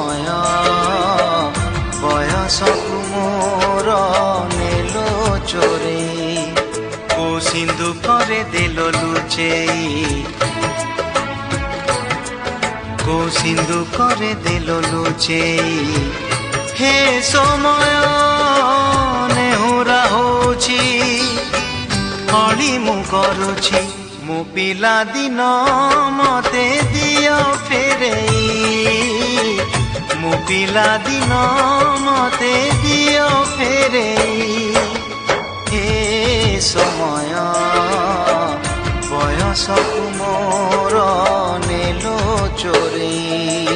समय बयसकु मोर नेलो चोरेई को सिंधुकरे देलो लुचेई को सिंधुकरे देलो लुचेई हे समय नेहुरा होछि हली मु करुछि मु पिला दिन मते दियो फेरेई मु पिला दिन मते दियो फेरेई हे समय बयसकु मोर नेलो चोरेई।